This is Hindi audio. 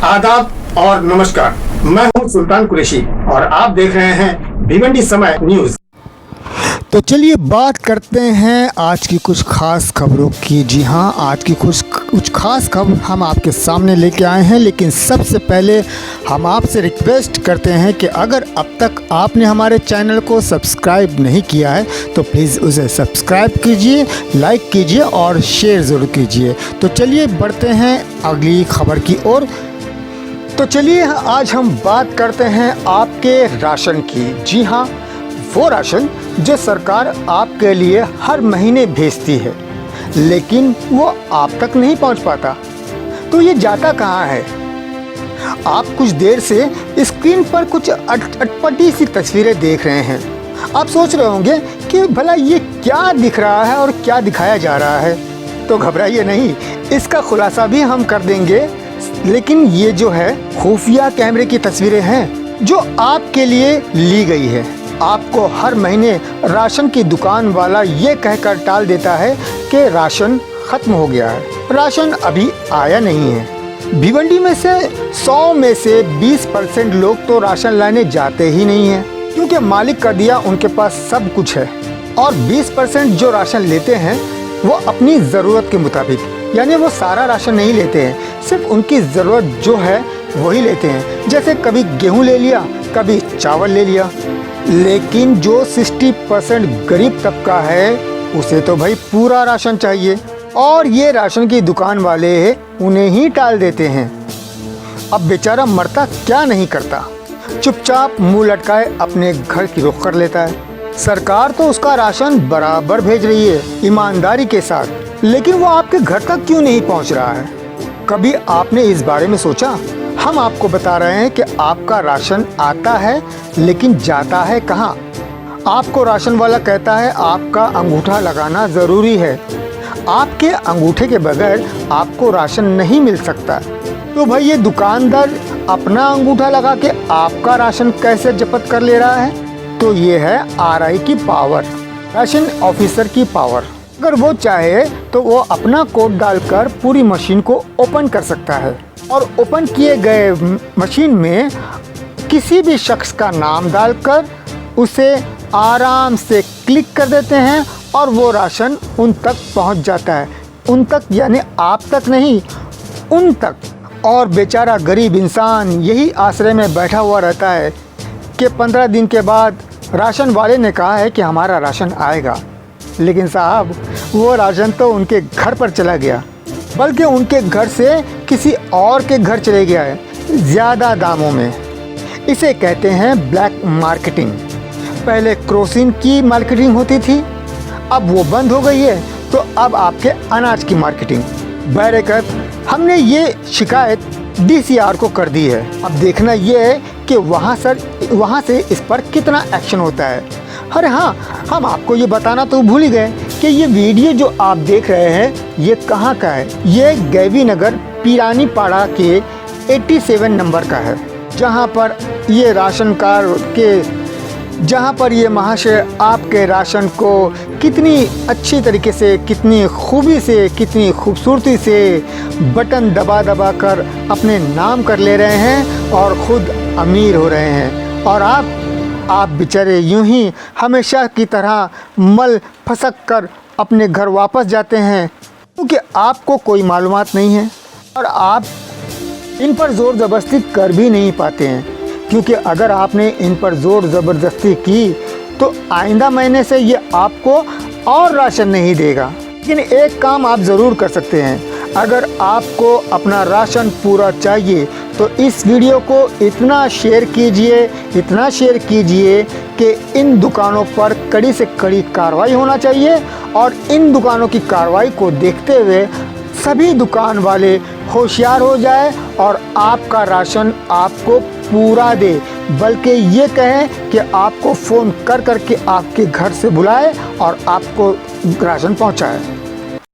आदाब और नमस्कार। मैं हूं सुल्तान कुरैशी और आप देख रहे हैं भिवंडी समय न्यूज। तो चलिए बात करते हैं आज की कुछ खास खबरों की। जी हाँ, आज की कुछ खास खबर हम आपके सामने लेके आए हैं। लेकिन सबसे पहले हम आपसे रिक्वेस्ट करते हैं कि अगर अब तक आपने हमारे चैनल को सब्सक्राइब नहीं किया है तो प्लीज़ उसे सब्सक्राइब कीजिए, लाइक कीजिए और शेयर ज़रूर कीजिए। तो चलिए बढ़ते हैं अगली खबर की ओर। तो चलिए आज हम बात करते हैं आपके राशन की। जी हाँ, वो राशन जो सरकार आपके लिए हर महीने भेजती है लेकिन वो आप तक नहीं पहुंच पाता। तो ये जाता कहाँ है? आप कुछ देर से स्क्रीन पर कुछ अटपटी सी तस्वीरें देख रहे हैं। आप सोच रहे होंगे कि भला ये क्या दिख रहा है और क्या दिखाया जा रहा है। तो घबराइए नहीं, इसका खुलासा भी हम कर देंगे। लेकिन ये जो है खुफिया कैमरे की तस्वीरें हैं जो आपके लिए ली गई है। आपको हर महीने राशन की दुकान वाला ये कहकर टाल देता है कि राशन खत्म हो गया है, राशन अभी आया नहीं है। भिवंडी में से 100 में से 20% लोग तो राशन लाने जाते ही नहीं हैं क्योंकि मालिक का दिया उनके पास सब कुछ है। और 20% जो राशन लेते हैं वो अपनी ज़रूरत के मुताबिक, यानी वो सारा राशन नहीं लेते हैं, सिर्फ उनकी ज़रूरत जो है वही लेते हैं। जैसे कभी गेहूँ ले लिया, कभी चावल ले लिया। लेकिन जो 60% गरीब तबका है उसे तो भाई पूरा राशन चाहिए और ये राशन की दुकान वाले उन्हें ही टाल देते हैं। अब बेचारा मरता क्या नहीं करता, चुपचाप मुंह लटकाए अपने घर की रुख कर लेता है। सरकार तो उसका राशन बराबर भेज रही है ईमानदारी के साथ, लेकिन वो आपके घर तक क्यों नहीं पहुंच रहा है? कभी आपने इस बारे में सोचा? हम आपको बता रहे हैं कि आपका राशन आता है लेकिन जाता है कहाँ। आपको राशन वाला कहता है आपका अंगूठा लगाना ज़रूरी है, आपके अंगूठे के बगैर आपको राशन नहीं मिल सकता। तो भाई ये दुकानदार अपना अंगूठा लगा के आपका राशन कैसे जब्त कर ले रहा है? तो ये है आरआई की पावर, राशन ऑफिसर की पावर। अगर वो चाहे तो वो अपना कोड डालकर पूरी मशीन को ओपन कर सकता है और ओपन किए गए मशीन में किसी भी शख्स का नाम डालकर उसे आराम से क्लिक कर देते हैं और वो राशन उन तक पहुंच जाता है। उन तक यानी आप तक नहीं, उन तक। और बेचारा गरीब इंसान यही आश्रय में बैठा हुआ रहता है कि 15 दिन के बाद राशन वाले ने कहा है कि हमारा राशन आएगा, लेकिन साहब वो राशन तो उनके घर पर चला गया, बल्कि उनके घर से किसी और के घर चले गया है ज़्यादा दामों में। इसे कहते हैं ब्लैक मार्केटिंग। पहले क्रोसिन की मार्केटिंग होती थी, अब वो बंद हो गई है, तो अब आपके अनाज की मार्केटिंग। बैरकत हमने ये शिकायत DCR को कर दी है। अब देखना ये है कि वहाँ से इस पर कितना एक्शन होता है। अरे हाँ, हम आपको ये बताना तो भूल ही गए कि ये वीडियो जो आप देख रहे हैं ये कहाँ का है। ये गैवी नगर पीरानी पाड़ा के 87 नंबर का है, जहाँ पर ये राशन कार्ड के जहाँ पर ये महाशय आपके राशन को कितनी अच्छी तरीके से, कितनी खूबी से, कितनी खूबसूरती से बटन दबा दबा कर अपने नाम कर ले रहे हैं और ख़ुद अमीर हो रहे हैं। और आप बेचारे यूं ही हमेशा की तरह मल फसक कर अपने घर वापस जाते हैं क्योंकि आपको कोई मालूमात नहीं है और आप इन पर ज़ोर ज़बरदस्ती कर भी नहीं पाते हैं, क्योंकि अगर आपने इन पर ज़ोर ज़बरदस्ती की तो आइंदा महीने से ये आपको और राशन नहीं देगा। लेकिन एक काम आप ज़रूर कर सकते हैं, अगर आपको अपना राशन पूरा चाहिए तो इस वीडियो को इतना शेयर कीजिए कि इन दुकानों पर कड़ी से कड़ी कार्रवाई होना चाहिए। और इन दुकानों की कार्रवाई को देखते हुए सभी दुकान वाले होशियार हो जाए और आपका राशन आपको पूरा दे, बल्कि ये कहें कि आपको फ़ोन कर करके आपके घर से बुलाए और आपको राशन पहुंचाए।